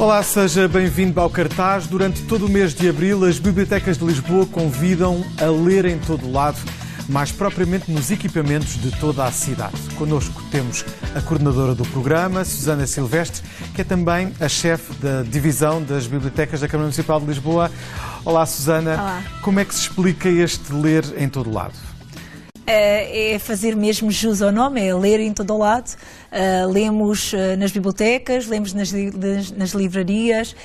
Olá, seja bem-vindo ao Cartaz. Durante todo o mês de abril, as bibliotecas de Lisboa convidam a ler em todo o lado, mais propriamente nos equipamentos de toda a cidade. Connosco temos a coordenadora do programa, Susana Silvestre, que é também a chefe da divisão das bibliotecas da Câmara Municipal de Lisboa. Olá, Susana. Olá. Como é que se explica este ler em todo o lado? É fazer mesmo jus ao nome, é ler em todo o lado. Lemos nas bibliotecas, lemos nas livrarias,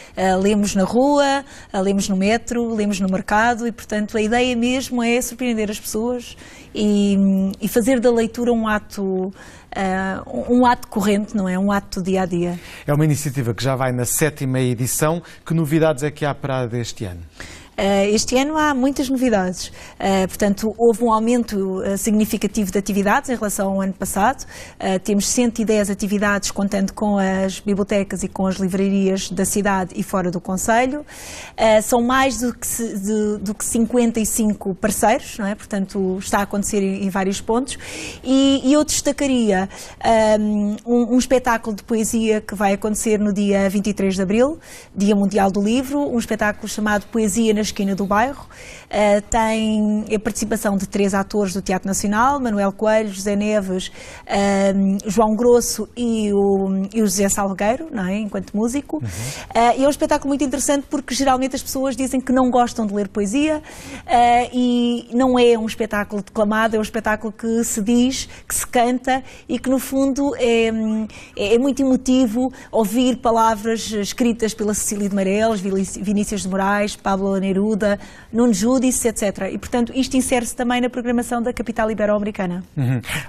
lemos na rua, lemos no metro, lemos no mercado e, portanto, a ideia mesmo é surpreender as pessoas e fazer da leitura um ato corrente, não é? Um ato do dia-a-dia. É uma iniciativa que já vai na 7ª edição. Que novidades é que há para este ano? Este ano há muitas novidades, portanto houve um aumento significativo de atividades em relação ao ano passado, temos 110 atividades contando com as bibliotecas e com as livrarias da cidade e fora do concelho, são mais do que 55 parceiros, não é? Portanto está a acontecer em vários pontos e eu destacaria um espetáculo de poesia que vai acontecer no dia 23 de Abril, Dia Mundial do Livro, um espetáculo chamado Poesia na Esquina do Bairro, tem a participação de 3 atores do Teatro Nacional, Manuel Coelho, José Neves, João Grosso e o José Salgueiro, não é? Enquanto músico. E é um espetáculo muito interessante porque geralmente as pessoas dizem que não gostam de ler poesia e não é um espetáculo declamado, é um espetáculo que se diz, que se canta e que no fundo é muito emotivo ouvir palavras escritas pela Cecília de Meireles, Vinícius de Moraes, Pablo Neruda, Nuno Judice, etc. E, portanto, isto insere-se também na programação da capital ibero-americana.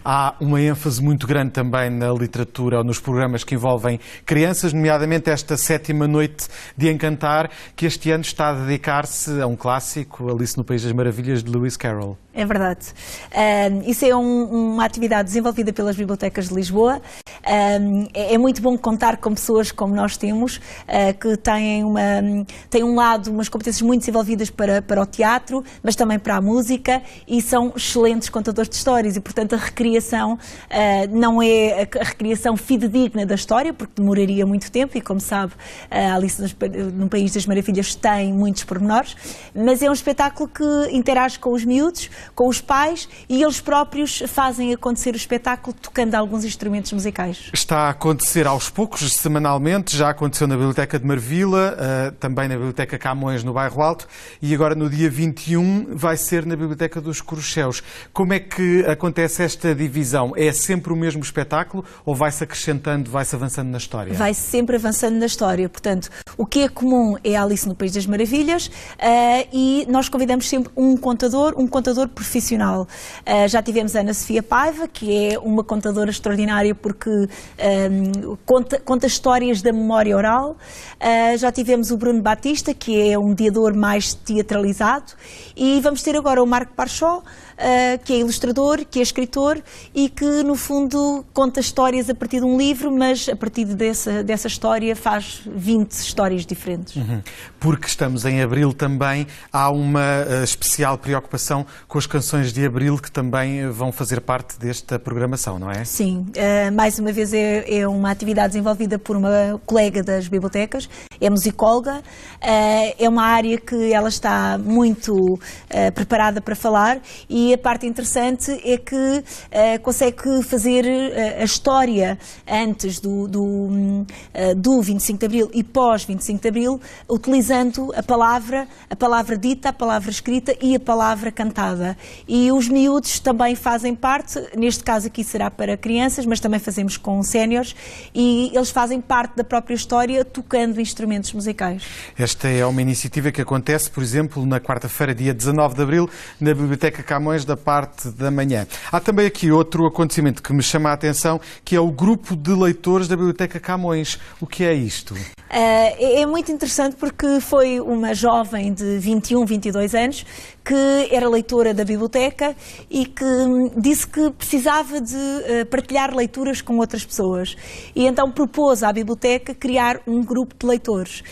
Há uma ênfase muito grande também na literatura ou nos programas que envolvem crianças, nomeadamente esta 7ª Noite de Encantar, que este ano está a dedicar-se a um clássico, Alice no País das Maravilhas, de Lewis Carroll. É verdade. Isso é uma atividade desenvolvida pelas bibliotecas de Lisboa. É muito bom contar com pessoas como nós temos, que têm um lado, umas competências muito desenvolvidas para o teatro, mas também para a música e são excelentes contadores de histórias e, portanto, a recriação não é a recriação fidedigna da história, porque demoraria muito tempo e, como sabe, a Alice no País das Maravilhas tem muitos pormenores, mas é um espetáculo que interage com os miúdos, com os pais e eles próprios fazem acontecer o espetáculo tocando alguns instrumentos musicais. Está a acontecer aos poucos, semanalmente, já aconteceu na Biblioteca de Marvila, também na Biblioteca Camões, no Bairro Alto, e agora no dia 21 vai ser na Biblioteca dos Corucheus. Como é que acontece esta divisão? É sempre o mesmo espetáculo ou vai-se acrescentando, vai-se avançando na história? Vai-se sempre avançando na história. Portanto, o que é comum é a Alice no País das Maravilhas e nós convidamos sempre um contador profissional. Já tivemos a Ana Sofia Paiva, que é uma contadora extraordinária porque conta histórias da memória oral. Já tivemos o Bruno Batista, que é um mediador mais teatralizado. E vamos ter agora o Marco Parchó, que é ilustrador, que é escritor e que, no fundo, conta histórias a partir de um livro, mas a partir dessa história faz 20 histórias diferentes. Porque estamos em Abril também, há uma especial preocupação com as canções de Abril que também vão fazer parte desta programação, não é? Sim, mais uma vez é uma atividade desenvolvida por uma colega das bibliotecas, é musicóloga, é uma área que ela está muito preparada para falar e a parte interessante é que consegue fazer a história antes do 25 de Abril e pós 25 de Abril, utilizando a palavra dita, a palavra escrita e a palavra cantada. E os miúdos também fazem parte, neste caso aqui será para crianças, mas também fazemos com séniores e eles fazem parte da própria história tocando instrumentos musicais. Esta é uma iniciativa que acontece, por exemplo, na quarta-feira, dia 19 de Abril, na Biblioteca Camões, da parte da manhã. Há também aqui outro acontecimento que me chama a atenção, que é o grupo de leitores da Biblioteca Camões. O que é isto? É muito interessante porque foi uma jovem de 21, 22 anos que era leitora da biblioteca e que disse que precisava de partilhar leituras com outras pessoas. E então propôs à biblioteca criar um grupo de leitores. leitores.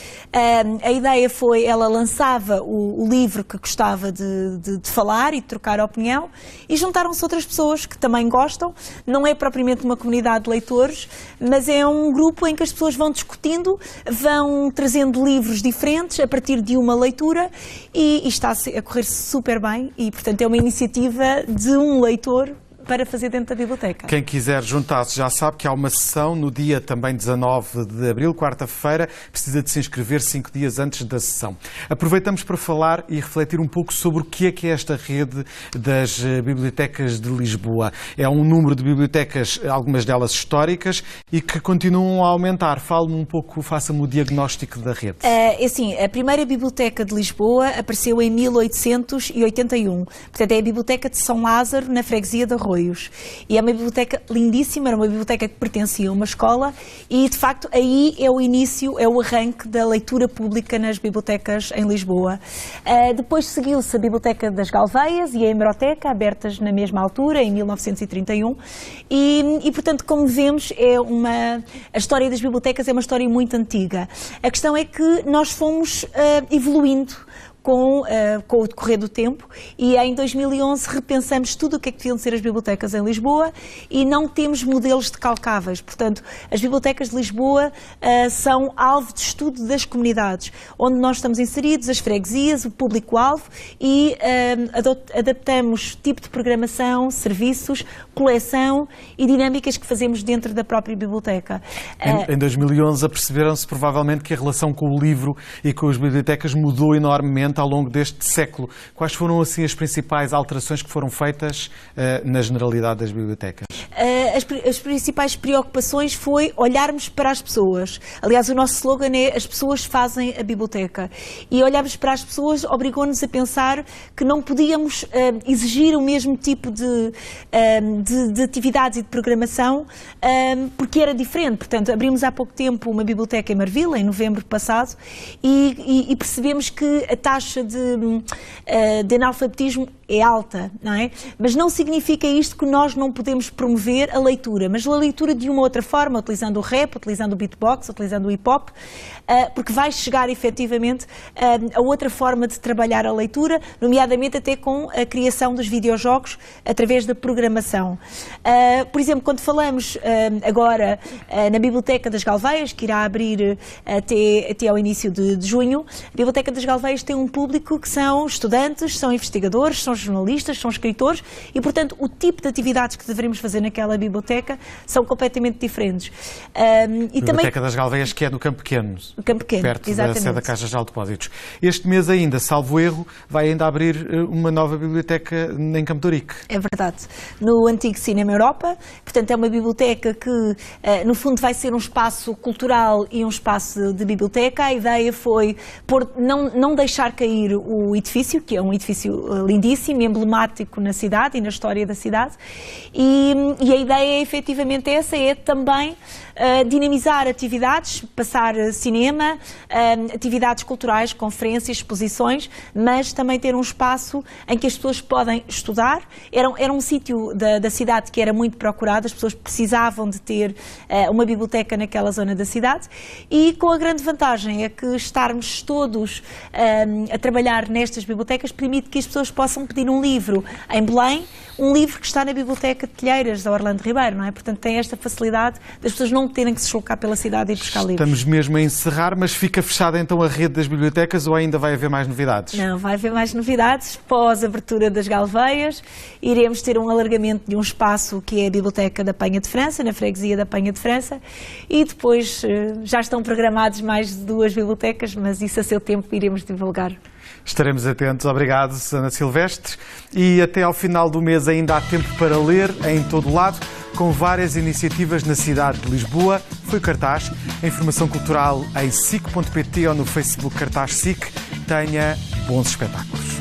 A ideia foi, ela lançava o livro que gostava de falar e de trocar opinião, e juntaram-se outras pessoas que também gostam. Não é propriamente uma comunidade de leitores, mas é um grupo em que as pessoas vão discutindo, vão trazendo livros diferentes a partir de uma leitura, e está a correr super bem, e portanto é uma iniciativa de um leitor para fazer dentro da biblioteca. Quem quiser juntar-se já sabe que há uma sessão no dia também 19 de abril, quarta-feira, precisa de se inscrever 5 dias antes da sessão. Aproveitamos para falar e refletir um pouco sobre o que é esta rede das bibliotecas de Lisboa. É um número de bibliotecas, algumas delas históricas, e que continuam a aumentar. Fale-me um pouco, faça-me o diagnóstico da rede. Assim, a primeira biblioteca de Lisboa apareceu em 1881. Portanto, é a Biblioteca de São Lázaro, na freguesia de Arroios. E é uma biblioteca lindíssima, era uma biblioteca que pertencia a uma escola, e de facto aí é o início, é o arranque da leitura pública nas bibliotecas em Lisboa. Depois seguiu-se a Biblioteca das Galveias e a Hemeroteca, abertas na mesma altura, em 1931, e portanto, como vemos, a história das bibliotecas é uma história muito antiga. A questão é que nós fomos evoluindo com o decorrer do tempo, e em 2011 repensamos tudo o que deviam ser as bibliotecas em Lisboa, e não temos modelos decalcáveis. Portanto, as bibliotecas de Lisboa são alvo de estudo das comunidades, onde nós estamos inseridos, as freguesias, o público-alvo, e adaptamos tipo de programação, serviços, coleção e dinâmicas que fazemos dentro da própria biblioteca. Em 2011 aperceberam-se provavelmente que a relação com o livro e com as bibliotecas mudou enormemente ao longo deste século. Quais foram, assim, as principais alterações que foram feitas na generalidade das bibliotecas? As principais preocupações foi olharmos para as pessoas. Aliás, o nosso slogan é "As pessoas fazem a biblioteca". E olharmos para as pessoas obrigou-nos a pensar que não podíamos exigir o mesmo tipo de atividades e de programação, porque era diferente. Portanto, abrimos há pouco tempo uma biblioteca em Marvila, em novembro passado, e percebemos que a taxa de analfabetismo é alta, não é? Mas não significa isto que nós não podemos promover a leitura, mas a leitura de uma outra forma, utilizando o rap, utilizando o beatbox, utilizando o hip-hop, porque vai chegar efetivamente a outra forma de trabalhar a leitura, nomeadamente até com a criação dos videojogos através da programação. Por exemplo, quando falamos agora na Biblioteca das Galveias, que irá abrir até ao início de junho, a Biblioteca das Galveias tem um público que são estudantes, são investigadores, são jornalistas, são escritores, e portanto o tipo de atividades que devemos fazer naquela biblioteca são completamente diferentes. A Biblioteca das Galveias, que é no Campo Pequeno, perto exatamente, da sede da Caixa Geral de Depósitos. Este mês ainda, salvo erro, vai ainda abrir uma nova biblioteca em Campo de Ourique. É verdade. No antigo Cinema Europa, portanto é uma biblioteca que no fundo vai ser um espaço cultural e um espaço de biblioteca. A ideia foi não deixar cair o edifício, que é um edifício lindíssimo, emblemático na cidade e na história da cidade, e a ideia é efetivamente essa, é também dinamizar atividades, passar cinema, atividades culturais, conferências, exposições, mas também ter um espaço em que as pessoas podem estudar. Era um sítio da cidade que era muito procurado, as pessoas precisavam de ter uma biblioteca naquela zona da cidade, e com a grande vantagem é que estarmos todos a trabalhar nestas bibliotecas permite que as pessoas possam pedir um livro em Belém, um livro que está na Biblioteca de Telheiras, da Orlando Ribeiro, não é? Portanto, tem esta facilidade das pessoas não terem que se deslocar pela cidade e buscar livros. Estamos mesmo a encerrar, mas fica fechada então a rede das bibliotecas, ou ainda vai haver mais novidades? Não, vai haver mais novidades. Pós a abertura das Galveias, iremos ter um alargamento de um espaço que é a Biblioteca da Penha de França, na freguesia da Penha de França, e depois já estão programados mais de 2 bibliotecas, mas isso a seu tempo iremos divulgar. Estaremos atentos. Obrigado, Susana Silvestre. E até ao final do mês ainda há tempo para ler em todo lado, com várias iniciativas na cidade de Lisboa. Foi o cartaz. A informação cultural em sic.pt ou no Facebook Cartaz SIC. Tenha bons espetáculos.